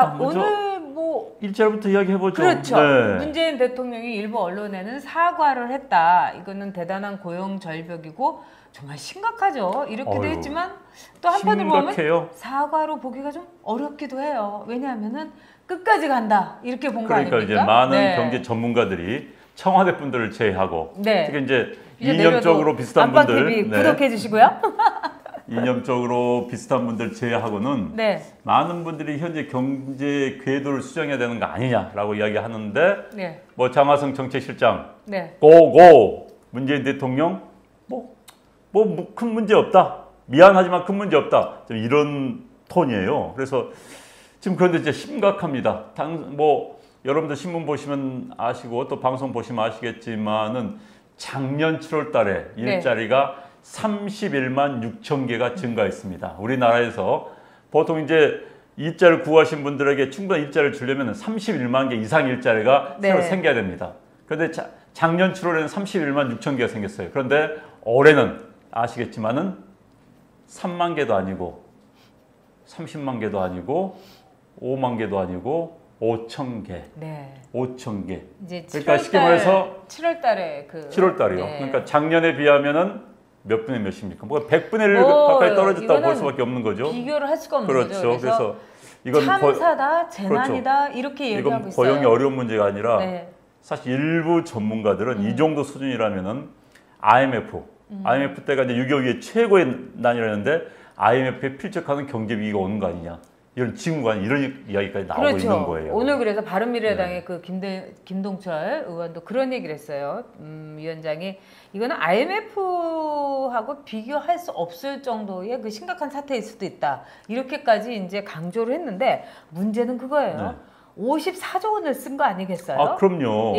자, 오늘 뭐 일자리부터 이야기해보죠. 그렇죠. 네. 문재인 대통령이 일부 언론에는 사과를 했다. 이거는 대단한 고용 절벽이고 정말 심각하죠. 이렇게도 했지만 또 한편으로 보면 사과로 보기가 좀 어렵기도 해요. 왜냐하면은 끝까지 간다. 이렇게 본 거 아닙니까? 그러니까 이제 많은 경제 전문가들이 청와대 분들을 제외하고 특히 이제 이념적으로 비슷한 분들 안방TV 구독해 주시고요. 이념적으로 비슷한 분들 제외하고는 많은 분들이 현재 경제 궤도를 수정해야 되는 거 아니냐라고 이야기하는데 뭐 장하성 정책실장 고고 문재인 대통령 뭐 큰 문제 없다. 미안하지만 큰 문제 없다. 이런 톤이에요. 그래서 지금 그런데 이제 심각합니다. 뭐 여러분들 신문 보시면 아시고 또 방송 보시면 아시겠지만은 작년 7월 달에 일자리가 31만 6천 개가 증가했습니다. 우리나라에서 보통 이제 일자리를 구하신 분들에게 충분한 일자리를 주려면 31만 개 이상 일자리가 새로 생겨야 됩니다. 그런데 작년 7월에는 31만 6천 개가 생겼어요. 그런데 올해는 아시겠지만은 3만 개도 아니고 30만 개도 아니고 5만 개도 아니고 5천 개. 5천 개. 이제 그러니까 쉽게 말해서 7월 달에 7월 달이요. 그러니까 작년에 비하면은 몇 분의 몇입니까? 뭐 100분의 1 가까이 떨어졌다고 볼 수밖에 없는 거죠. 비교를 할 수가 없는 거죠. 그래서 이건 참사다, 재난이다 이렇게 얘기하고 이건 있어요. 고용이 어려운 문제가 아니라 사실 일부 전문가들은 이 정도 수준이라면은 IMF 때가 이제 6.25 이후에 최고의 난이라는데 IMF에 필적하는 경제 위기가 오는 거 아니냐. 이런 징후가 이런 이야기까지 나오고 있는 거예요. 오늘 그래서 바른미래당의 그 김동철 의원도 그런 얘기를 했어요. 위원장이 이거는 IMF하고 비교할 수 없을 정도의 그 심각한 사태일 수도 있다. 이렇게까지 이제 강조를 했는데 문제는 그거예요. 54조 원을 쓴 거 아니겠어요? 아, 그럼요.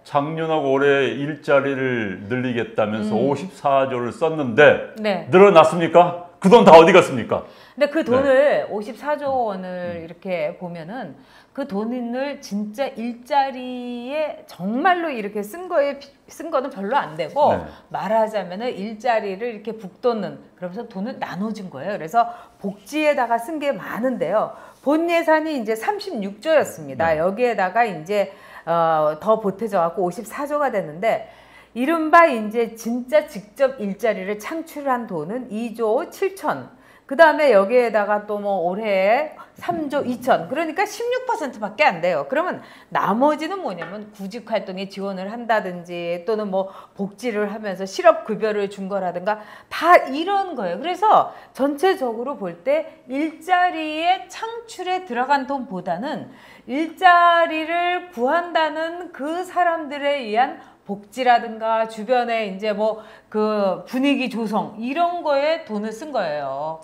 작년하고 올해 일자리를 늘리겠다면서 54조를 썼는데 늘어났습니까? 그 돈 다 어디 갔습니까? 근데 그 돈을 54조 원을 이렇게 보면은 그 돈을 진짜 일자리에 정말로 이렇게 쓴 거는 별로 안 되고 말하자면은 일자리를 이렇게 북돋는 그러면서 돈을 나눠준 거예요. 그래서 복지에다가 쓴 게 많은데요. 본 예산이 이제 36조였습니다. 여기에다가 이제 더 보태져 갖고 54조가 됐는데 이른바 이제 진짜 직접 일자리를 창출한 돈은 2조 7천. 그 다음에 여기에다가 또 뭐 올해 3조 2천. 그러니까 16%밖에 안 돼요. 그러면 나머지는 뭐냐면 구직 활동에 지원을 한다든지 또는 뭐 복지를 하면서 실업급여를 준 거라든가 다 이런 거예요. 그래서 전체적으로 볼 때 일자리의 창출에 들어간 돈보다는 일자리를 구한다는 그 사람들에 의한 복지라든가 주변에 이제 뭐 그 분위기 조성 이런 거에 돈을 쓴 거예요.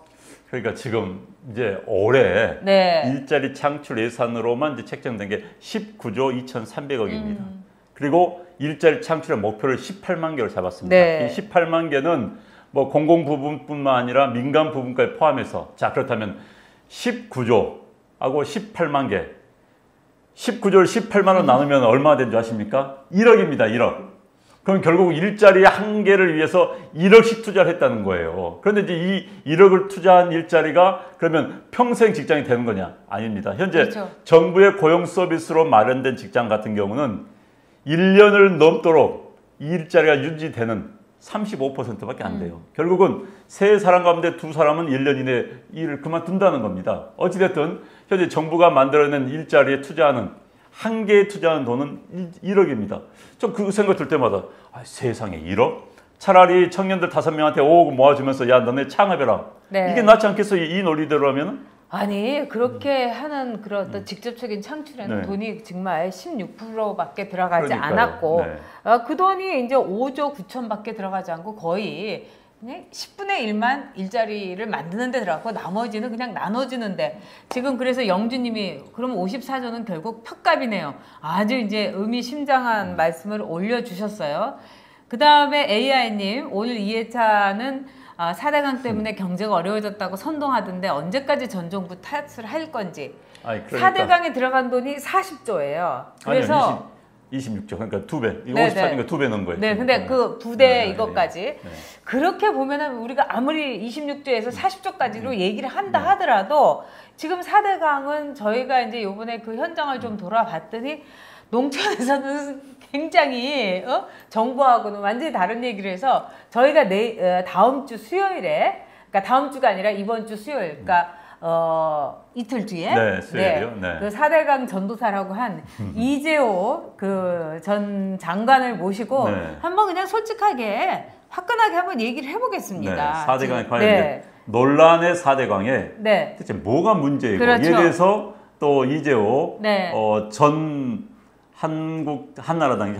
그러니까 지금 이제 올해 일자리 창출 예산으로만 이제 책정된 게 19조 2,300억입니다. 그리고 일자리 창출의 목표를 18만 개로 잡았습니다. 이 18만 개는 뭐 공공 부분뿐만 아니라 민간 부분까지 포함해서 자 그렇다면 19조하고 18만 개 19조를 18만 원 나누면 얼마나 된 줄 아십니까? 1억입니다. 1억. 그럼 결국 일자리 한 개를 위해서 1억씩 투자를 했다는 거예요. 그런데 이제 이 1억을 투자한 일자리가 그러면 평생 직장이 되는 거냐? 아닙니다. 현재 정부의 고용 서비스로 마련된 직장 같은 경우는 1년을 넘도록 이 일자리가 유지되는 35%밖에 안 돼요. 결국은 3사람 가운데 2사람은 1년 이내에 일을 그만둔다는 겁니다. 어찌됐든 현재 정부가 만들어낸 일자리에 투자하는 한 개에 투자하는 돈은 1억입니다. 좀 그 생각 들 때마다 세상에 1억? 차라리 청년들 5명한테 5억 모아주면서 야 너네 창업해라. 이게 낫지 않겠어요? 이 논리대로 하면은? 아니 그렇게 하는 그런 어떤 직접적인 창출에는 돈이 정말 16%밖에 들어가지 않았고 그 돈이 이제 5조 9천밖에 들어가지 않고 거의 그냥 10분의 1만 일자리를 만드는 데 들어갔고 나머지는 그냥 나눠주는데 지금 그래서 영주님이 그럼 54조는 결국 표값이네요. 아주 이제 의미심장한 말씀을 올려주셨어요. 그 다음에 AI님 오늘 2회차는 4대강 때문에 경제가 어려워졌다고 선동하던데 언제까지 전 정부 탓을 할 건지. 아니, 그러니까. 4대강에 들어간 돈이 40조예요. 그래서 26조. 그러니까 2배. 54조니까 2배 넣은 거예요. 네, 근데 그 부대 이것까지 그렇게 보면은 우리가 아무리 26조에서 40조까지로 얘기를 한다 하더라도 지금 4대강은 저희가 이제 요번에 그 현장을 좀 돌아봤더니 농촌에서는 굉장히 정부하고는 완전히 다른 얘기를 해서 저희가 다음 주 수요일에, 그러니까 다음 주가 아니라 이번 주 수요일, 그러니까 이틀 뒤에 수요일이요? 네. 그 4대강 전도사라고 한 이재호 그 전 장관을 모시고 한번 그냥 솔직하게 화끈하게 한번 얘기를 해보겠습니다. 4대강에 관한 논란의 4대강에 대체 뭐가 문제이고 그렇죠. 이에 대해서 또 이재호 전 한나라당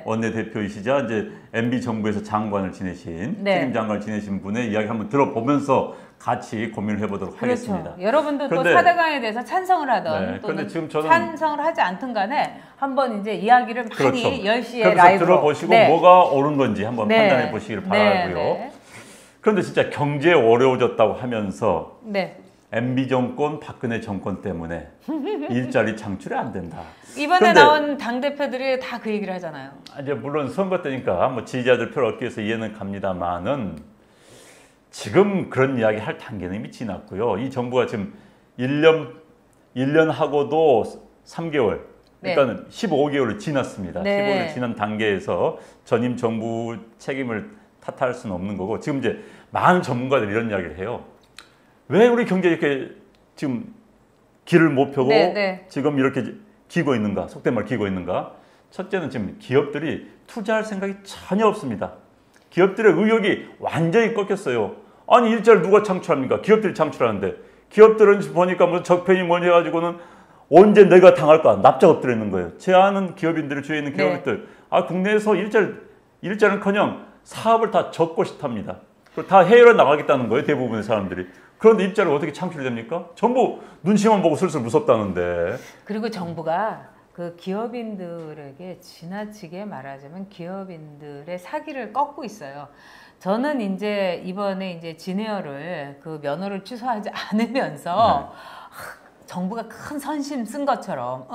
원내대표이시자 이제 MB 정부에서 장관을 지내신 책임 장관을 지내신 분의 이야기 한번 들어보면서 같이 고민을 해보도록 하겠습니다. 여러분도 또 4대강에 대해서 찬성을 하던 또는 지금 저는 찬성을 하지 않든 간에 한번 이제 이야기를 많이 10시에 라이브로 들어보시고 뭐가 옳은 건지 한번 판단해 보시길 바라고요. 그런데 진짜 경제 어려워졌다고 하면서 MB 정권, 박근혜 정권 때문에 일자리 창출이 안 된다. 이번에 나온 당대표들이 다 그 얘기를 하잖아요. 이제 물론 선거 때니까 뭐 지지자들 표를 얻기 위해서 이해는 갑니다만은 지금 그런 이야기 할 단계는 이미 지났고요. 이 정부가 지금 1년 하고도 3개월, 그러니까 15개월을 지났습니다. 15개월 지난 단계에서 전임 정부 책임을 탓할 수는 없는 거고 지금 이제 많은 전문가들이 이런 이야기를 해요. 왜 우리 경제 이렇게 지금 길을 못 펴고 지금 이렇게 기고 있는가? 속된 말 기고 있는가? 첫째는 지금 기업들이 투자할 생각이 전혀 없습니다. 기업들의 의욕이 완전히 꺾였어요. 아니 일자리 누가 창출합니까? 기업들이 창출하는데 기업들은 보니까 무슨 적폐니 뭐니 해가지고는 언제 내가 당할까? 납작엎드려 있는 거예요. 제 아는 기업인들이 주위에 있는 기업들 국내에서 일자리는커녕 사업을 다 접고 싶답니다. 그리고 다 해외로 나가겠다는 거예요. 대부분의 사람들이. 그런데 일자리가 어떻게 창출됩니까? 전부 눈치만 보고 슬슬 무섭다는데. 그리고 정부가 그 기업인들에게 지나치게 말하자면 기업인들의 사기를 꺾고 있어요. 저는 이제 이번에 이제 진에어를 그 면허를 취소하지 않으면서 정부가 큰 선심 쓴 것처럼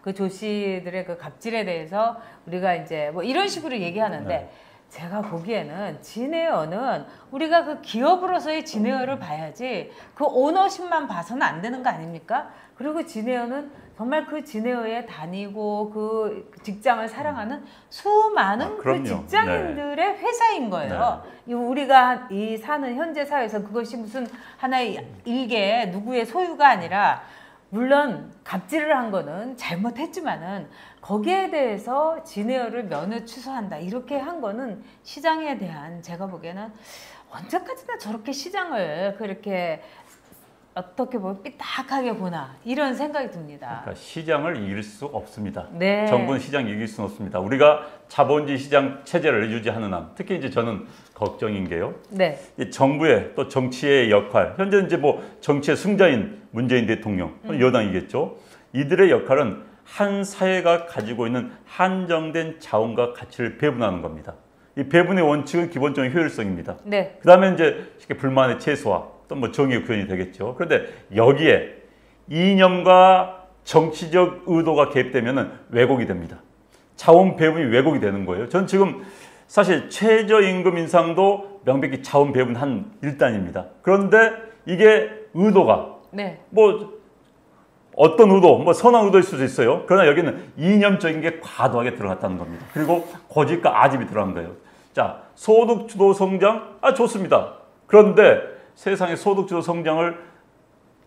그 조 씨들의 그 갑질에 대해서 우리가 이제 뭐 이런 식으로 얘기하는데 제가 보기에는 진에어는 우리가 그 기업으로서의 진에어를 봐야지 그 오너십만 봐서는 안 되는 거 아닙니까? 그리고 진에어는 정말 그 진에어에 다니고 그 직장을 사랑하는 수많은 그 직장인들의 회사인 거예요. 우리가 이 사는 현재 사회에서 그것이 무슨 하나의 일개 누구의 소유가 아니라 물론 갑질을 한 거는 잘못했지만은 거기에 대해서 진에어를 면허 취소한다 이렇게 한 거는 시장에 대한 제가 보기에는 언제까지나 저렇게 시장을 그렇게 어떻게 보면 삐딱하게 보나 이런 생각이 듭니다. 그러니까 시장을 이길 수 없습니다. 정부는 시장 이길 수는 없습니다. 우리가 자본주의 시장 체제를 유지하는 한 특히 이제 저는 걱정인 게요. 이 정부의 또 정치의 역할, 현재 이제 뭐 정치의 승자인 문재인 대통령, 여당이겠죠. 이들의 역할은 한 사회가 가지고 있는 한정된 자원과 가치를 배분하는 겁니다. 이 배분의 원칙은 기본적인 효율성입니다. 그다음에 이제 불만의 최소화. 또 뭐 정의의 구현이 되겠죠. 그런데 여기에 이념과 정치적 의도가 개입되면 왜곡이 됩니다. 자원 배분이 왜곡이 되는 거예요. 전 지금 사실 최저임금 인상도 명백히 자원 배분 한 일단입니다. 그런데 이게 의도가 뭐 어떤 의도, 뭐 선한 의도일 수도 있어요. 그러나 여기는 이념적인 게 과도하게 들어갔다는 겁니다. 그리고 고집과 아집이 들어간 거예요. 자, 소득주도 성장, 좋습니다. 그런데 세상의 소득주도 성장을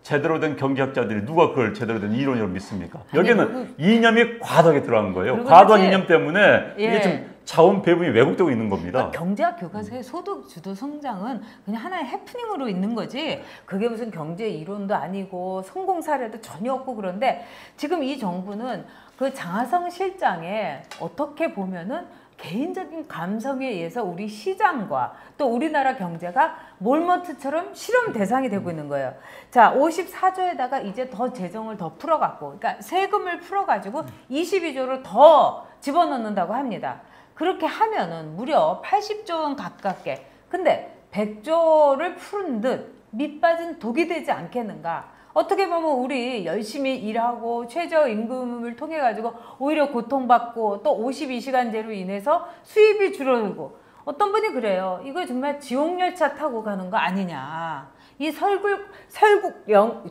제대로 된 경제학자들이 누가 그걸 제대로 된 이론으로 믿습니까? 여기는 이념이 과도하게 들어간 거예요. 과도한 이념 때문에 이게 지금 자원 배분이 왜곡되고 있는 겁니다. 그러니까 경제학 교과서의 소득주도 성장은 그냥 하나의 해프닝으로 있는 거지 그게 무슨 경제 이론도 아니고 성공 사례도 전혀 없고 그런데 지금 이 정부는 그 장하성 실장에 어떻게 보면은 개인적인 감성에 의해서 우리 시장과 또 우리나라 경제가 몰몬트처럼 실험 대상이 되고 있는 거예요. 자, 54조에다가 이제 더 재정을 더 풀어갖고, 그러니까 세금을 풀어가지고 22조를 더 집어넣는다고 합니다. 그렇게 하면은 무려 80조 원 가깝게. 근데 100조를 푸른 듯 밑 빠진 독이 되지 않겠는가? 어떻게 보면 우리 열심히 일하고 최저임금을 통해 가지고 오히려 고통받고 또 52시간제로 인해서 수입이 줄어들고 어떤 분이 그래요. 이거 정말 지옥열차 타고 가는 거 아니냐. 이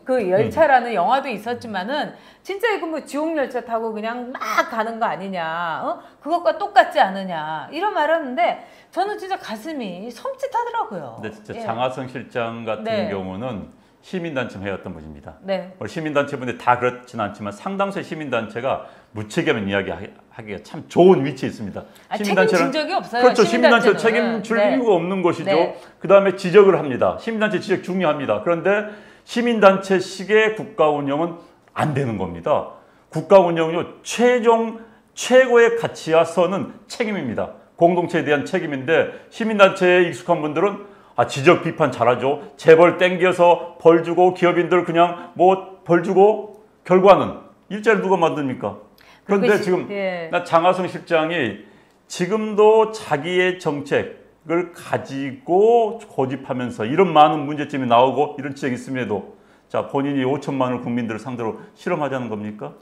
그 열차라는 영화도 있었지만은 진짜 이거 뭐 지옥열차 타고 그냥 막 가는 거 아니냐. 그것과 똑같지 않느냐. 이런 말을 하는데 저는 진짜 가슴이 섬찟하더라고요. 근데 진짜 장하성 실장 같은 경우는 시민단체 회였던 분입니다. 시민단체분들이 다 그렇지는 않지만 상당수의 시민단체가 무책임한 이야기하기가 참 좋은 위치에 있습니다. 책임진 적이 없어요. 그렇죠. 시민단체는 책임질 이유가 없는 것이죠. 그 다음에 지적을 합니다. 시민단체 지적 중요합니다. 그런데 시민단체식의 국가 운영은 안 되는 겁니다. 국가 운영은요, 최고의 가치와 선은 책임입니다. 공동체에 대한 책임인데 시민단체에 익숙한 분들은 지적 비판 잘하죠. 재벌 땡겨서 벌 주고 기업인들 그냥 뭐 벌 주고 결과는 일자리 누가 만듭니까? 그런데 지금 장하성 실장이 지금도 자기의 정책을 가지고 고집하면서 이런 많은 문제점이 나오고 이런 지적이 있음에도 자 본인이 5천만 원 국민들을 상대로 실험하자는 겁니까?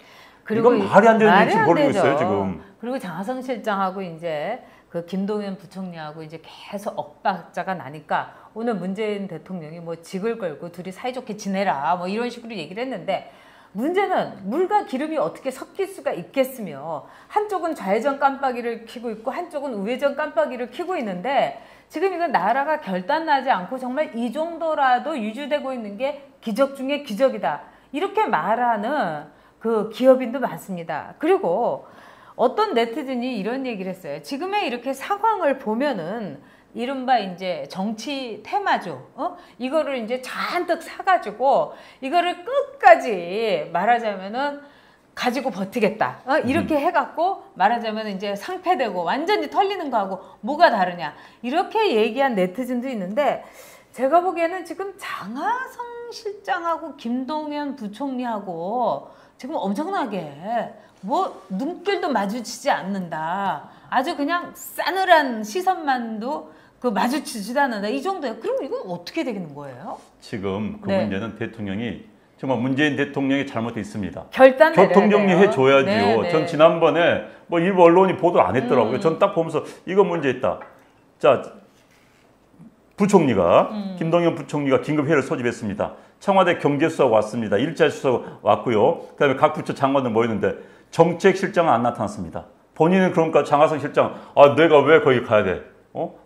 그리고 이건 말이 안 되는 일이 벌이고 있어요 지금. 그리고 장하성 실장하고 이제 그 김동연 부총리하고 이제 계속 엇박자가 나니까 오늘 문재인 대통령이 뭐 직을 걸고 둘이 사이좋게 지내라 뭐 이런 식으로 얘기를 했는데 문제는 물과 기름이 어떻게 섞일 수가 있겠으며 한쪽은 좌회전 깜빡이를 켜고 있고 한쪽은 우회전 깜빡이를 켜고 있는데 지금 이거 나라가 결단나지 않고 정말 이 정도라도 유지되고 있는 게 기적 중에 기적이다. 이렇게 말하는 그 기업인도 많습니다. 그리고 어떤 네티즌이 이런 얘기를 했어요. 지금의 이렇게 상황을 보면은 이른바 이제 정치 테마주, 이거를 이제 잔뜩 사가지고 이거를 끝까지 말하자면은 가지고 버티겠다. 이렇게 해갖고 말하자면 이제 상패되고 완전히 털리는 거하고 뭐가 다르냐. 이렇게 얘기한 네티즌도 있는데 제가 보기에는 지금 장하성 실장하고 김동연 부총리하고 지금 엄청나게 뭐 눈길도 마주치지 않는다. 아주 그냥 싸늘한 시선만도 그 마주치지도 않는다. 이 정도예요. 그럼 이건 어떻게 되는 거예요? 지금 그 문제는 대통령이 정말 문재인 대통령이 잘못돼 있습니다. 결단 교통 정리해 줘야지요. 전 지난번에 뭐 일부 언론이 보도를 안 했더라고요. 전 딱 보면서 이거 문제 있다. 자, 부총리가 김동연 부총리가 긴급회의를 소집했습니다. 청와대 경제수석 왔습니다. 일자리 수석 왔고요. 그다음에 각 부처 장관들 모였는데 정책실장은 안 나타났습니다. 본인은 그러니까 장하성 실장, 내가 왜 거기 가야 돼?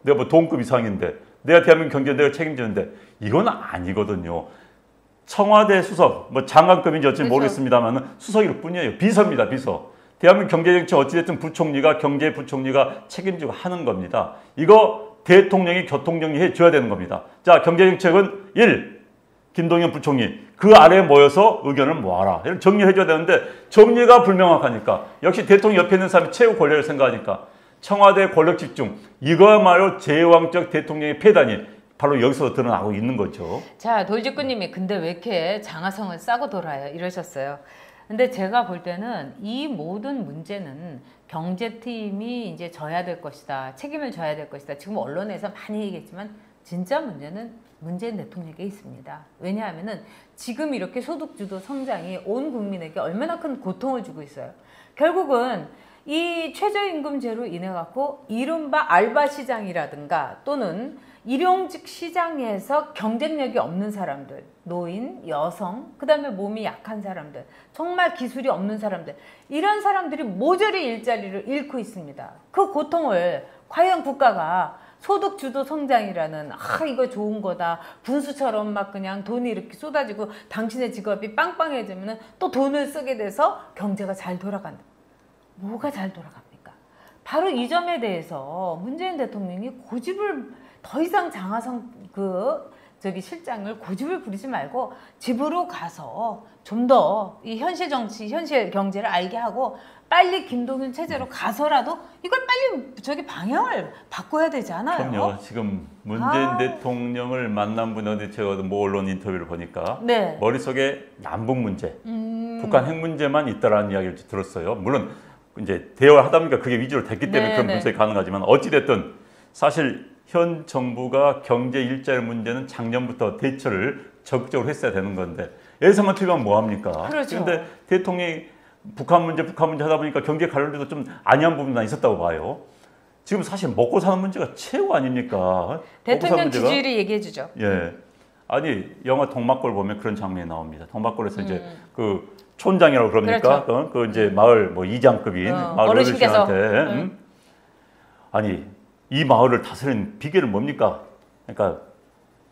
내가 뭐 동급 이상인데, 내가 대한민국 경제 내가 책임지는데 이건 아니거든요. 청와대 수석, 뭐 장관급인지 어찌 모르겠습니다만 수석일 뿐이에요. 비서입니다, 비서. 대한민국 경제정책 어찌됐든 부총리가 경제부총리가 책임지고 하는 겁니다. 이거 대통령이 교통정리해 줘야 되는 겁니다. 자, 경제정책은 1. 김동연 부총리 그 아래에 모여서 의견을 모아라. 이런 정리해 줘야 되는데 정리가 불명확하니까 역시 대통령 옆에 있는 사람이 최고 권력을 생각하니까 청와대 권력 집중 이거야말로 제왕적 대통령의 폐단이 바로 여기서 드러나고 있는 거죠. 자, 돌직구님이 근데 왜 이렇게 장하성을 싸고 돌아요? 이러셨어요. 근데 제가 볼 때는 이 모든 문제는 경제팀이 이제 져야 될 것이다. 책임을 져야 될 것이다. 지금 언론에서 많이 얘기했지만 진짜 문제는 문재인 대통령에게 있습니다. 왜냐하면은 지금 이렇게 소득주도 성장이 온 국민에게 얼마나 큰 고통을 주고 있어요. 결국은 이 최저임금제로 인해 갖고 이른바 알바 시장이라든가 또는 일용직 시장에서 경쟁력이 없는 사람들, 노인, 여성, 그 다음에 몸이 약한 사람들, 정말 기술이 없는 사람들, 이런 사람들이 모조리 일자리를 잃고 있습니다. 그 고통을 과연 국가가 소득주도 성장이라는 이거 좋은 거다. 분수처럼 막 그냥 돈이 이렇게 쏟아지고 당신의 직업이 빵빵해지면 또 돈을 쓰게 돼서 경제가 잘 돌아간다. 뭐가 잘 돌아갑니까? 바로 이 점에 대해서 문재인 대통령이 고집을 더 이상 장하성 실장을 고집을 부리지 말고 집으로 가서 좀 더 이 현실 정치, 현실 경제를 알게 하고 빨리 김동연 체제로 가서라도 이걸 빨리 방향을 바꿔야 되지 않아요? 그럼요. 지금 문재인 대통령을 만난 분 어디 제가 모 언론 인터뷰를 보니까 머릿속에 남북 문제, 북한 핵 문제만 있다라는 이야기를 들었어요. 물론 이제 대화를 하다 보니까 그게 위주로 됐기 때문에 그런 분석이 가능하지만 어찌 됐든 사실 현 정부가 경제 일자리 문제는 작년부터 대처를 적극적으로 했어야 되는 건데 예산만 투입하면 뭐 합니까? 그렇죠. 그런데 대통령이 북한 문제 하다 보니까 경제 관련돼도 좀 안이한 부분이 있었다고 봐요. 지금 사실 먹고 사는 문제가 최고 아닙니까? 대통령 지지율이 얘기해 주죠. 예. 아니 영화 동막골 보면 그런 장면이 나옵니다. 동막골에서 이제 그 촌장이라고 그럽니까? 그렇죠. 그 이제 마을 뭐 이장급인 마을 어르신한테 아니 이 마을을 다스리는 비결은 뭡니까? 그러니까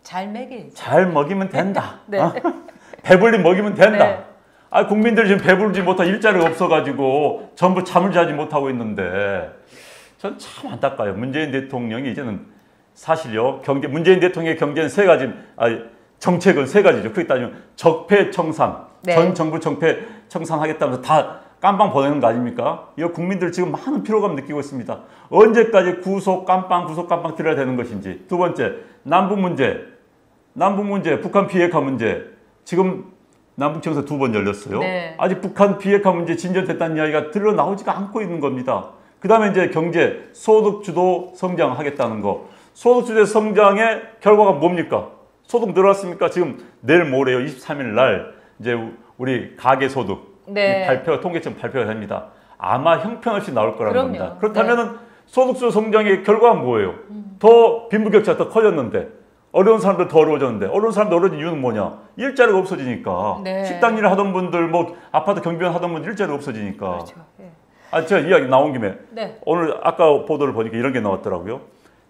잘 먹이. 잘 먹이면 된다. 네. 배불리 먹이면 된다. 네. 아 국민들이 지금 배부르지 못하고 일자리가 없어가지고 전부 잠을 자지 못하고 있는데 전 참 안타까워요. 문재인 대통령이 이제는 사실요 문재인 대통령의 경제는 세 가지, 정책은 세 가지죠. 그렇게 따지면 적폐청산, 네. 전 정부 적폐청산하겠다면서 다 깜빵 보내는 거 아닙니까? 이거 국민들 지금 많은 피로감 느끼고 있습니다. 언제까지 구속 깜빵 들어야 되는 것인지. 두 번째, 남북 문제, 북한 비핵화 문제. 지금 남북정상 2번 열렸어요. 네. 아직 북한 비핵화 문제 진전됐다는 이야기가 들러 나오지가 않고 있는 겁니다. 그 다음에 이제 경제, 소득주도 성장하겠다는 거. 소득주도 성장의 결과가 뭡니까? 소득 늘었습니까? 지금 내일 모레요. 23일 날 이제 우리 가계소득 네. 통계청 발표가 됩니다. 아마 형편없이 나올 거라는 그럼요. 겁니다. 그렇다면은 소득주도 성장의 결과가 뭐예요? 더 빈부격차가 더 커졌는데 어려운 사람들 더 어려워졌는데 어려운 사람들 어려워진 이유는 뭐냐? 일자리가 없어지니까. 네. 식당 일을 하던 분들 뭐 아파트 경비원 하던 분들 일자리가 없어지니까. 그렇죠. 네. 제가 이야기 나온 김에 네. 오늘 아까 보도를 보니까 이런 게 나왔더라고요.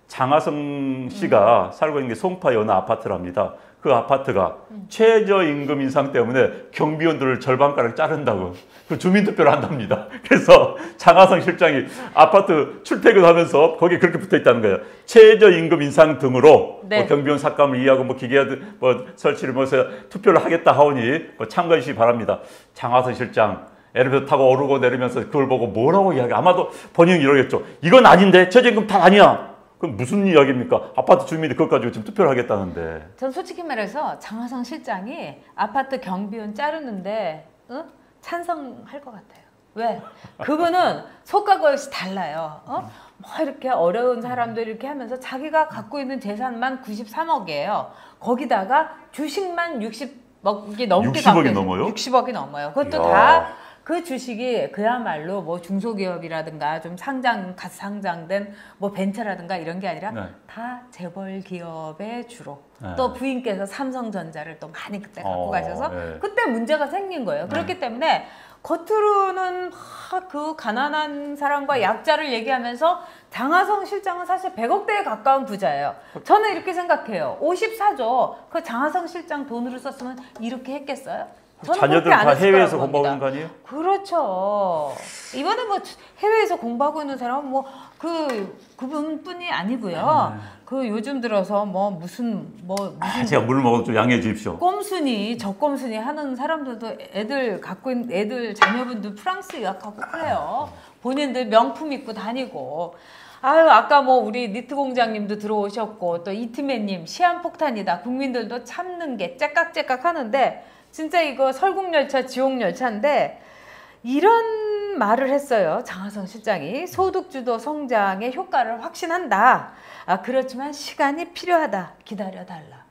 장하성 씨가 살고 있는 게 송파의 어느 아파트랍니다. 그 아파트가 최저임금 인상 때문에 경비원들을 절반가량 자른다고 그 주민투표를 한답니다. 그래서 장하성 실장이 아파트 출퇴근하면서 거기에 그렇게 붙어있다는 거예요. 최저임금 인상 등으로 네. 뭐 경비원 삭감을 이해하고 뭐 기계화드 뭐 설치를 뭐 해서 투표를 하겠다 하오니 뭐 참가해 주시기 바랍니다. 장하성 실장 엘리베이터 타고 오르고 내리면서 그걸 보고 뭐라고 이야기? 아마도 본인이 이러겠죠. 이건 아닌데 최저임금 다 아니야. 그럼 무슨 이야기입니까? 아파트 주민들이 그것 가지고 지금 투표를 하겠다는데. 전 솔직히 말해서 장하성 실장이 아파트 경비원 자르는데 찬성할 것 같아요. 왜? 그분은 속과 것이 달라요. 뭐 이렇게 어려운 사람들 이렇게 하면서 자기가 갖고 있는 재산만 93억이에요. 거기다가 주식만 60억이 넘게 60억이 갖고 넘어요? 60억이 넘어요. 그것도 이야. 다 그 주식이 그야말로 뭐 중소기업이라든가 좀 갓 상장된 뭐 벤처라든가 이런 게 아니라 네. 다 재벌 기업의 주로. 네. 또 부인께서 삼성전자를 또 많이 그때 갖고 가셔서 네. 그때 문제가 생긴 거예요. 그렇기 때문에 겉으로는 그 가난한 사람과 약자를 얘기하면서 장하성 실장은 사실 100억대에 가까운 부자예요. 저는 이렇게 생각해요. 54조 그 장하성 실장 돈으로 썼으면 이렇게 했겠어요? 저는 자녀들 그렇게 안 다 했을 해외에서 거라고 공부하고 있는 봅니다. 거 아니에요? 그렇죠. 이번에 뭐 해외에서 공부하고 있는 사람은 뭐 그분뿐이 아니고요. 그 요즘 들어서 뭐 무슨 제가 물 먹어도 좀 양해해 주십시오. 꼼순이 저꼼순이 하는 사람들도 애들 갖고 있는 애들 자녀분들 프랑스 유학하고 그래요. 본인들 명품 입고 다니고. 아유 아까 뭐 우리 니트 공장님도 들어오셨고 또 이티맨님 시한폭탄이다. 국민들도 참는 게 째깍째깍 하는데 진짜 이거 설국열차 지옥열차인데 이런 말을 했어요. 장하성 실장이 소득주도 성장의 효과를 확신한다. 그렇지만 시간이 필요하다. 기다려달라.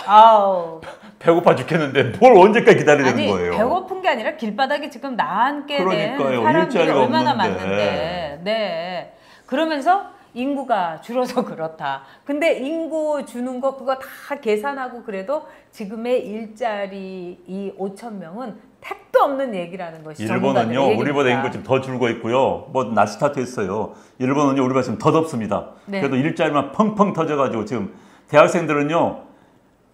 아우 배고파 죽겠는데 뭘 언제까지 기다리는 거예요? 배고픈 게 아니라 길바닥에 지금 나앉게 된 그러니까요. 사람들이 일자리가 얼마나 없는데. 많은데. 네. 그러면서 인구가 줄어서 그렇다. 근데 인구 주는 거 그거 다 계산하고 그래도 지금의 일자리 이 5천 명은 택도 없는 얘기라는 것이 일본은요 우리보다 인구 지금 더 줄고 있고요. 뭐 날씨 탓했어요. 일본은요 우리보다 지금 더 덥습니다. 네. 그래도 일자리만 펑펑 터져가지고 지금 대학생들은요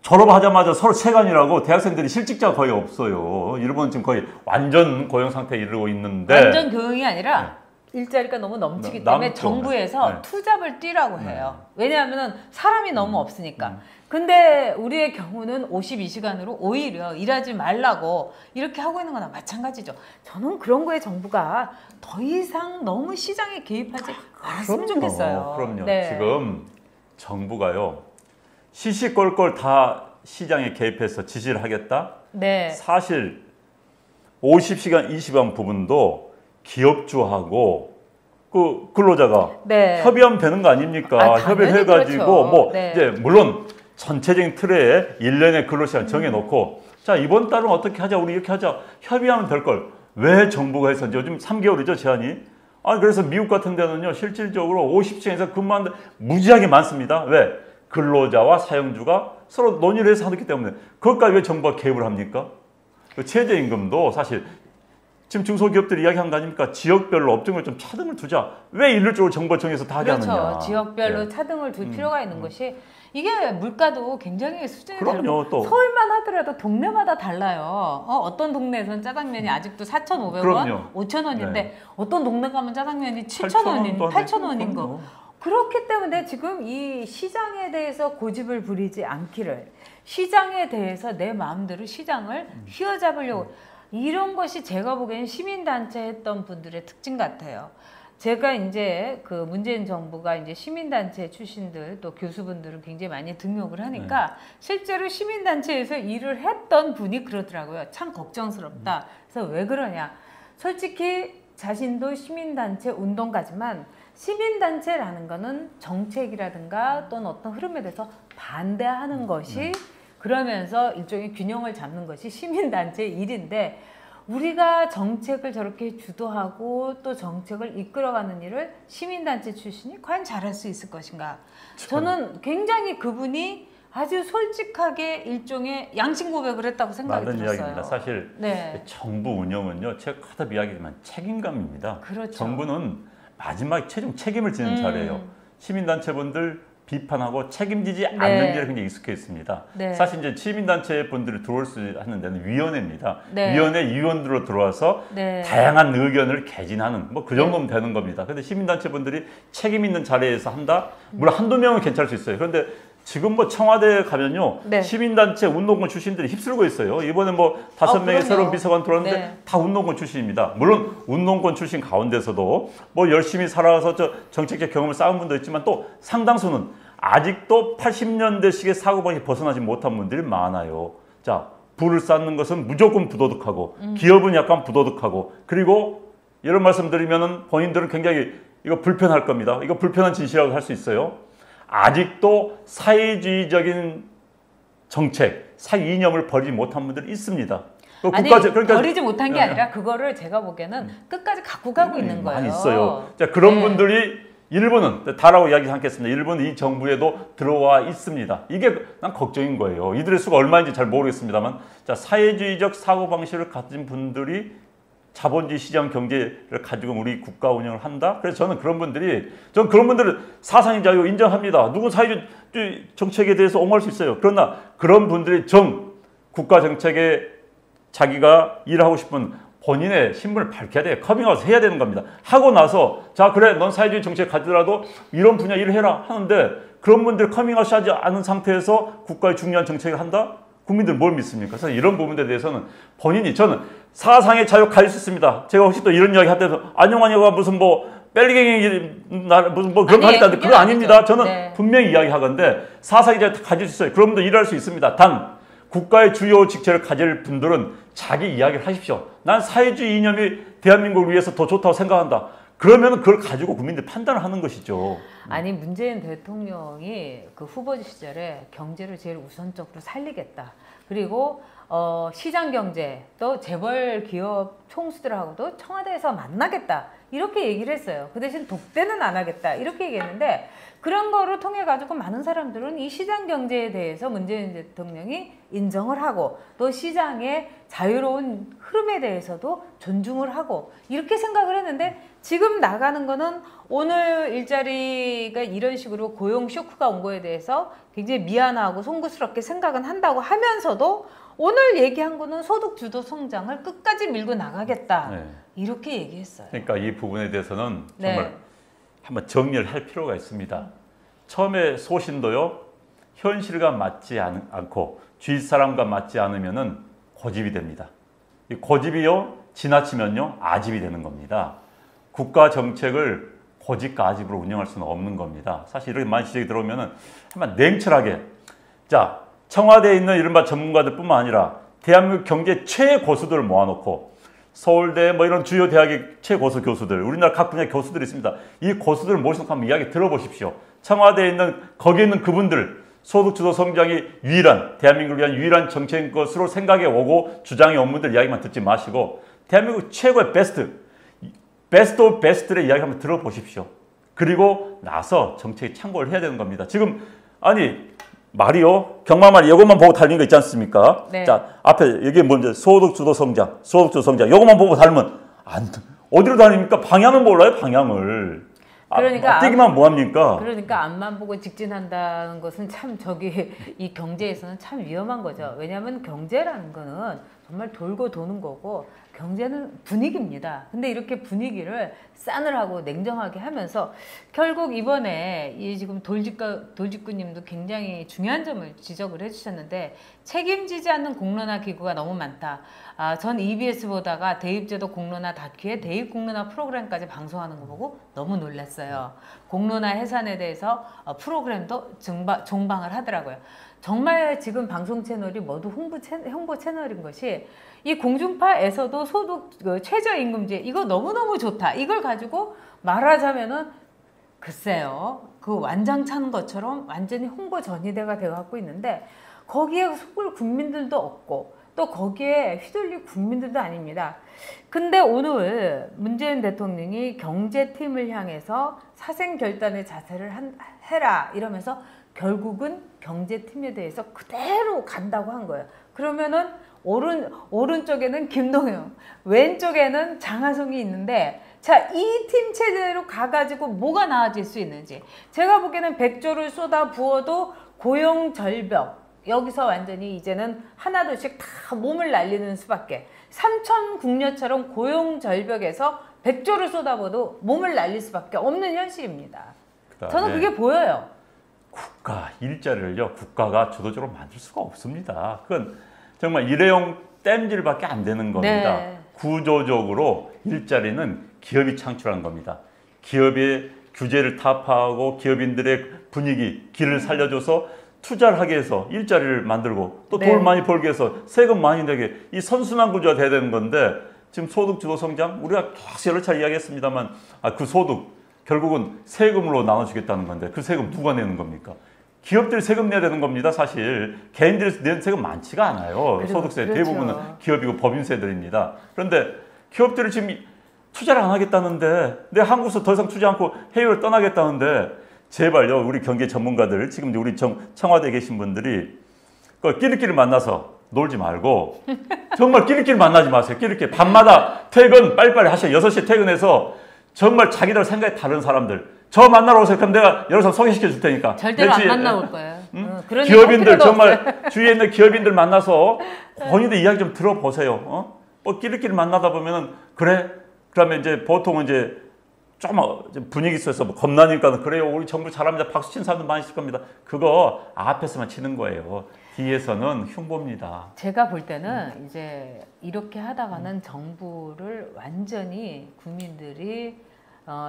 졸업하자마자 서로 체간이라고 대학생들이 실직자가 거의 없어요. 일본은 지금 거의 완전 고용 상태에 이르고 있는데 완전 교육이 아니라 일자리가 너무 넘치기 때문에 정부에서 투잡을 뛰라고 해요. 왜냐하면 사람이 너무 없으니까. 근데 우리의 경우는 52시간으로 오히려 일하지 말라고 이렇게 하고 있는 거나 마찬가지죠. 저는 그런 거에 정부가 더 이상 너무 시장에 개입하지 않았으면 좋겠어요. 그럼요. 네. 지금 정부가요 시시콜콜 다 시장에 개입해서 지시를 하겠다. 네. 사실 50시간 20시간 부분도 기업주하고 그 근로자가 네. 협의하면 되는 거 아닙니까? 협의를 해가지고 그렇죠. 뭐 네. 이제 물론 전체적인 틀에 1년의 근로시간 정해놓고 자, 이번 달은 어떻게 하자, 우리 이렇게 하자, 협의하면 될 걸. 왜 정부가 해서 요즘 3개월이죠, 제한이. 그래서 미국 같은 데는요, 실질적으로 50층에서 근무하는 데 무지하게 많습니다. 왜? 근로자와 사용주가 서로 논의를 해서 하기 때문에. 그것까지 왜 정부가 개입을 합니까? 그 최저임금도 사실 지금 중소기업들이 이야기한 거 아닙니까? 지역별로 업종을 좀 차등을 두자. 왜 일률적으로 정부가 정해서 다 하게 하느냐. 그렇죠. 지역별로 차등을 둘 필요가 있는 것이, 이게 물가도 굉장히 수준이 다르고 또 서울만 하더라도 동네마다 달라요. 어떤 동네에서는 짜장면이 아직도 4,500원, 그럼요. 5,000원인데 네. 어떤 동네 가면 짜장면이 7,000원인, 8,000원인 거. 그렇기 때문에 지금 이 시장에 대해서 고집을 부리지 않기를, 시장에 대해서 내 마음대로 시장을 휘어잡으려고, 이런 것이 제가 보기에는 시민단체 했던 분들의 특징 같아요. 제가 이제 그 문재인 정부가 이제 시민단체 출신들 또 교수분들을 굉장히 많이 등록을 하니까 실제로 시민단체에서 일을 했던 분이 그러더라고요. 참 걱정스럽다. 그래서 왜 그러냐. 솔직히 자신도 시민단체 운동가지만 시민단체라는 거는 정책이라든가 또는 어떤 흐름에 대해서 반대하는 것이, 그러면서 일종의 균형을 잡는 것이 시민단체의 일인데, 우리가 정책을 저렇게 주도하고 또 정책을 이끌어가는 일을 시민단체 출신이 과연 잘할 수 있을 것인가. 저는 굉장히 그분이 아주 솔직하게 일종의 양심 고백을 했다고 생각이 맞는 들었어요. 이야기입니다. 사실 정부 운영은요, 제가 거듭 이야기지만 책임감입니다. 그렇죠. 정부는 마지막 최종 책임을 지는 자리예요. 시민단체분들 비판하고 책임지지 않는 게 굉장히 익숙해 있습니다. 사실 이제 시민단체 분들이 들어올 수 있는 데는 위원회입니다. 위원회 위원들로 들어와서 다양한 의견을 개진하는 뭐 그 정도면 되는 겁니다. 근데 시민단체 분들이 책임 있는 자리에서 한다? 물론 한두 명은 괜찮을 수 있어요. 그런데 지금 뭐 청와대에 가면요, 시민단체 운동권 출신들이 휩쓸고 있어요. 이번에 뭐 5명의 새로운 비서관 들어왔는데 다 운동권 출신입니다. 물론 운동권 출신 가운데서도 뭐 열심히 살아서 정책적 경험을 쌓은 분도 있지만 또 상당수는 아직도 80년대식의 사고방식에 벗어나지 못한 분들이 많아요. 자, 부를 쌓는 것은 무조건 부도덕하고 기업은 약간 부도덕하고, 그리고 이런 말씀드리면은 본인들은 굉장히 이거 불편할 겁니다. 이거 불편한 진실이라고 할 수 있어요. 아직도 사회주의적인 정책, 사회 이념을 버리지 못한 분들이 있습니다. 아니, 그러니까 버리지 못한 게 아니라 그거를 제가 보기에는 끝까지 갖고 가고 있는 거예요. 많이 있어요. 자, 그런 분들이 일부는 다라고 이야기 하겠습니다. 일부는 이 정부에도 들어와 있습니다. 이게 난 걱정인 거예요. 이들의 수가 얼마인지 잘 모르겠습니다만, 자, 사회주의적 사고방식을 가진 분들이 자본주의 시장 경제를 가지고 우리 국가 운영을 한다? 그래서 저는 그런 분들은 사상의 자유 인정합니다. 누군 사회주의 정책에 대해서 옹호할 수 있어요. 그러나 그런 분들이 국가 정책에 자기가 일하고 싶은 본인의 신분을 밝혀야 돼요. 커밍아웃 해야 되는 겁니다. 하고 나서 자, 그래, 넌 사회주의 정책 가지더라도 이런 분야 일을 해라 하는데, 그런 분들이 커밍아웃 하지 않은 상태에서 국가의 중요한 정책을 한다? 국민들 뭘 믿습니까? 그래서 이런 부분에 대해서는 저는 사상의 자유 가질 수 있습니다. 제가 혹시 또 이런 이야기 할 때도 안용환이가 무슨 뭐 뺄리갱이 무슨 뭐 그런 거 하겠다는데 그거 아닙니다. 저는 분명히 이야기하건데 사상의 자유 가질 수 있어요. 그런 분들 일할 수 있습니다. 단 국가의 주요 직책을 가질 분들은 자기 이야기를 하십시오. 난 사회주의 이념이 대한민국을 위해서 더 좋다고 생각한다. 그러면 그걸 가지고 국민들이 판단을 하는 것이죠. 아니, 문재인 대통령이 그 후보 시절에 경제를 제일 우선적으로 살리겠다. 그리고 시장 경제, 또 재벌 기업 총수들하고도 청와대에서 만나겠다. 이렇게 얘기를 했어요. 그 대신 독대는 안 하겠다. 이렇게 얘기했는데, 그런 거를 통해 가지고 많은 사람들은 이 시장 경제에 대해서 문재인 대통령이 인정을 하고, 또 시장의 자유로운 흐름에 대해서도 존중을 하고, 이렇게 생각을 했는데, 지금 나가는 거는 오늘 일자리가 이런 식으로 고용 쇼크가 온 거에 대해서 굉장히 미안하고 송구스럽게 생각은 한다고 하면서도, 오늘 얘기한 거는 소득 주도 성장을 끝까지 밀고 나가겠다. 이렇게 얘기했어요. 그러니까 이 부분에 대해서는 정말 한번 정리를 할 필요가 있습니다. 처음에 소신도요, 현실과 맞지 않고 주위 사람과 맞지 않으면은 고집이 됩니다. 이 고집이요, 지나치면요, 아집이 되는 겁니다. 국가 정책을 고집과 아집으로 운영할 수는 없는 겁니다. 사실 이렇게 많이 지적이 들어오면은 한번 냉철하게, 자, 청와대에 있는 이른바 전문가들 뿐만 아니라 대한민국 경제 최고수들을 모아놓고, 서울대 뭐 이런 주요 대학의 최고수 교수들, 우리나라 각 분야 교수들이 있습니다. 이 고수들을 모셔서 한번 이야기 들어보십시오. 청와대에 있는, 거기에 있는 그분들, 소득주도 성장이 유일한, 대한민국을 위한 유일한 정책인 것으로 생각해 오고 주장해 온 분들 이야기만 듣지 마시고 대한민국 최고의 베스트 오브 베스트의 이야기 한번 들어보십시오. 그리고 나서 정책에 참고를 해야 되는 겁니다. 지금 아니 말이요. 경마말 이것만 보고 달린 거 있지 않습니까? 네. 자, 앞에 여기 먼저 소득주도 성장 이것만 보고 달면 어디로 다닙니까? 방향을 몰라요, 방향을. 그러니까 뛰기만 뭐합니까? 그러니까 앞만 보고 직진한다는 것은 참 이 경제에서는 참 위험한 거죠. 왜냐하면 경제라는 거는 정말 돌고 도는 거고 경제는 분위기입니다. 근데 이렇게 분위기를 싸늘하고 냉정하게 하면서 결국 이번에 이 지금 돌직구님도 굉장히 중요한 점을 지적을 해주셨는데 책임지지 않는 공론화 기구가 너무 많다. 전 EBS 보다가 대입제도 공론화 다큐에 대입 공론화 프로그램까지 방송하는 거 보고 너무 놀랐어요. 공론화 해산에 대해서 프로그램도 종방을 하더라고요. 정말 지금 방송 채널이 모두 홍보 채널인 것이 이 공중파에서도 소득 최저임금제 이거 너무너무 좋다. 이걸 가지고 말하자면은 글쎄요. 그 완장 차는 것처럼 완전히 홍보 전이대가 되어갖고 있는데 거기에 속을 국민들도 없고 또 거기에 휘둘릴 국민들도 아닙니다. 근데 오늘 문재인 대통령이 경제팀을 향해서 사생결단의 자세를 해라 이러면서 결국은 경제팀에 대해서 그대로 간다고 한 거예요. 그러면은 오른쪽에는 김동연, 왼쪽에는 장하성이 있는데 자, 이 팀 체제로 가가지고 뭐가 나아질 수 있는지 제가 보기에는 100조를 쏟아 부어도 고용 절벽 여기서 완전히 이제는 하나둘씩 다 몸을 날리는 수밖에 삼천국녀처럼 고용 절벽에서 100조를 쏟아부어도 몸을 날릴 수밖에 없는 현실입니다. 저는 그게 보여요. 국가 일자리를요 국가가 주도적으로 만들 수가 없습니다. 그건 정말 일회용 땜질밖에 안 되는 겁니다. 네. 구조적으로 일자리는 기업이 창출한 겁니다. 기업의 규제를 타파하고 기업인들의 분위기, 길을 살려줘서 투자를 하게 해서 일자리를 만들고 또 돈을 많이 벌게 해서 세금 많이 내게 이 선순환 구조가 돼야 되는 건데 지금 소득주도 성장 우리가 계속 여러 차례 이야기했습니다만 그 소득 결국은 세금으로 나눠주겠다는 건데 그 세금 누가 내는 겁니까? 기업들이 세금 내야 되는 겁니다. 사실 개인들이 내는 세금 많지가 않아요. 소득세 그렇죠. 대부분은 기업이고 법인세들입니다. 그런데 기업들이 지금 투자를 안 하겠다는데 내 한국에서 더 이상 투자 않고 해외를 떠나겠다는데 제발요 우리 경제 전문가들 지금 우리 청와대에 계신 분들이 끼리끼리 만나서 놀지 말고 정말 끼리끼리 만나지 마세요. 끼리끼리 밤마다 퇴근 빨리빨리 하셔요. 6시에 퇴근해서 정말 자기들 생각이 다른 사람들 저 만나러 오세요. 그럼 내가 여러 사람 소개시켜 줄 테니까. 절대로 안 만나볼 거예요. 기업인들 정말 주위에 있는 기업인들 만나서 본인들 이야기 좀 들어보세요. 끼리끼리 만나다 보면은 그래? 그러면 이제 보통은 이제 좀 분위기 있어서 겁나니까 그래요. 우리 정부 잘합니다. 박수 치는 사람들 많이 있을 겁니다. 그거 앞에서만 치는 거예요. 뒤에서는 흉보입니다. 제가 볼 때는 이제 이렇게 하다가는 정부를 완전히 국민들이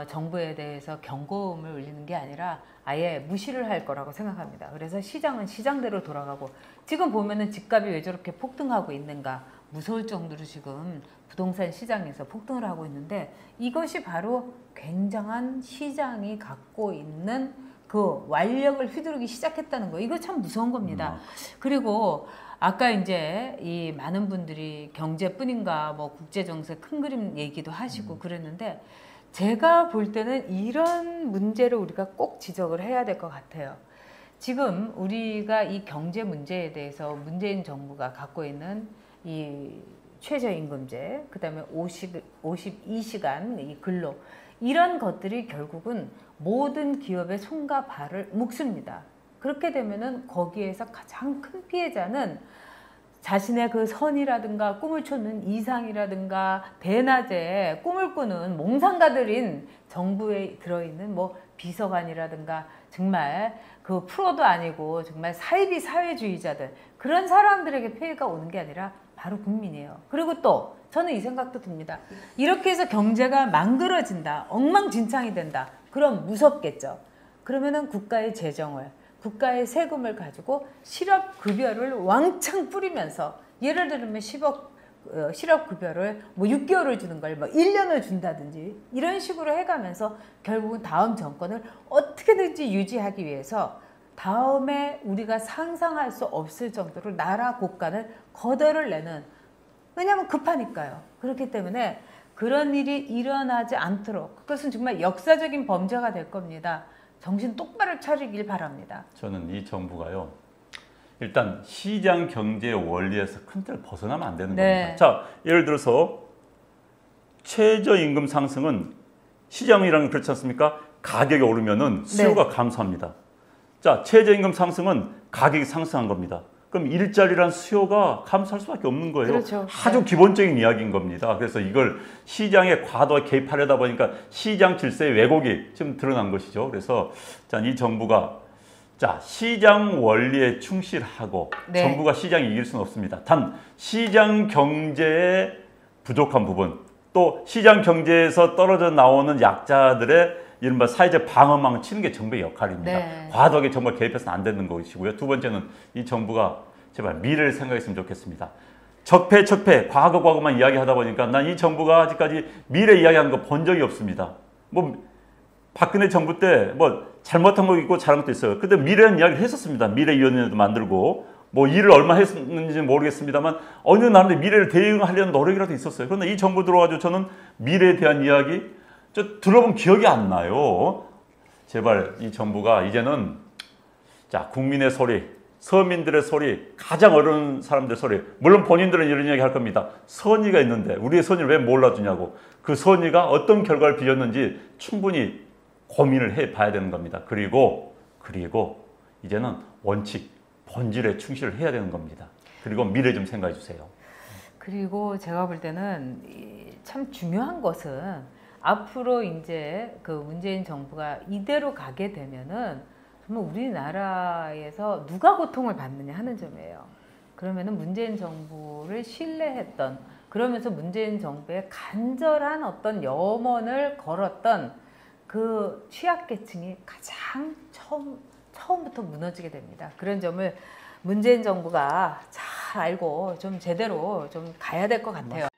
정부에 대해서 경고음을 울리는 게 아니라 아예 무시를 할 거라고 생각합니다. 그래서 시장은 시장대로 돌아가고 지금 보면은 집값이 왜 저렇게 폭등하고 있는가 무서울 정도로 지금 부동산 시장에서 폭등을 하고 있는데 이것이 바로 굉장한 시장이 갖고 있는 그 완력을 휘두르기 시작했다는 거. 이거 참 무서운 겁니다. 그리고 아까 이제 이 많은 분들이 경제뿐인가 뭐 국제정세 큰 그림 얘기도 하시고 그랬는데 제가 볼 때는 이런 문제를 우리가 꼭 지적을 해야 될 것 같아요. 지금 우리가 이 경제 문제에 대해서 문재인 정부가 갖고 있는 이 최저임금제, 그 다음에 52시간 이 근로 이런 것들이 결국은 모든 기업의 손과 발을 묶습니다. 그렇게 되면은 거기에서 가장 큰 피해자는 자신의 그 선이라든가 꿈을 쫓는 이상이라든가 대낮에 꿈을 꾸는 몽상가들인 정부에 들어있는 뭐 비서관이라든가 정말 그 프로도 아니고 정말 사이비 사회주의자들 그런 사람들에게 피해가 오는 게 아니라 바로 국민이에요. 그리고 또 저는 이 생각도 듭니다. 이렇게 해서 경제가 망그러진다, 엉망진창이 된다. 그럼 무섭겠죠. 그러면은 국가의 재정을, 국가의 세금을 가지고 실업급여를 왕창 뿌리면서 예를 들면 10억 실업급여를 뭐 6개월을 주는 걸 뭐 1년을 준다든지 이런 식으로 해가면서 결국은 다음 정권을 어떻게든지 유지하기 위해서 다음에 우리가 상상할 수 없을 정도로 나라 곳간을 거덜을 내는, 왜냐하면 급하니까요. 그렇기 때문에 그런 일이 일어나지 않도록, 그것은 정말 역사적인 범죄가 될 겁니다. 정신 똑바로 차리길 바랍니다. 저는 이 정부가요, 일단 시장 경제의 원리에서 큰 틀을 벗어나면 안 되는 겁니다. 자, 예를 들어서 최저임금 상승은, 시장이라는 건 그렇지 않습니까? 가격이 오르면은 수요가 감소합니다. 자, 최저임금 상승은 가격이 상승한 겁니다. 그럼 일자리란 수요가 감소할 수밖에 없는 거예요. 그렇죠. 아주 기본적인 이야기인 겁니다. 그래서 이걸 시장에 과도하게 개입하려다 보니까 시장 질서의 왜곡이 지금 드러난 것이죠. 그래서 자, 이 정부가 시장 원리에 충실하고, 정부가 시장이 이길 수는 없습니다. 단 시장 경제의 부족한 부분, 또 시장 경제에서 떨어져 나오는 약자들의 이른바 사회적 방어망을 치는 게 정부의 역할입니다. 과도하게 정말 개입해서는 안 되는 것이고요. 두 번째는 이 정부가 제발 미래를 생각했으면 좋겠습니다. 적폐, 과거만 이야기하다 보니까 난 이 정부가 아직까지 미래 이야기하는 거 본 적이 없습니다. 뭐 박근혜 정부 때 뭐 잘못한 거 있고 잘한 것도 있어요. 근데 미래는 이야기를 했었습니다. 미래위원회도 만들고 뭐 일을 얼마 했는지는 모르겠습니다만 어느 나라도 미래를 대응하려는 노력이라도 있었어요. 그런데 이 정부 들어가지고 저는 미래에 대한 이야기 들어본 기억이 안 나요. 제발 이 정부가 이제는 국민의 소리, 서민들의 소리, 가장 어려운 사람들의 소리, 물론 본인들은 이런 이야기 할 겁니다. 선의가 있는데 우리의 선의를 왜 몰라주냐고. 그 선의가 어떤 결과를 빚었는지 충분히 고민을 해봐야 되는 겁니다. 그리고 이제는 원칙, 본질에 충실을 해야 되는 겁니다. 그리고 미래 좀 생각해 주세요. 그리고 제가 볼 때는 참 중요한 것은 앞으로 이제 그 문재인 정부가 이대로 가게 되면은 정말 우리나라에서 누가 고통을 받느냐 하는 점이에요. 그러면은 문재인 정부를 신뢰했던, 그러면서 문재인 정부의 간절한 어떤 염원을 걸었던 그 취약계층이 가장 처음부터 무너지게 됩니다. 그런 점을 문재인 정부가 잘 알고 좀 제대로 좀 가야 될 것 같아요.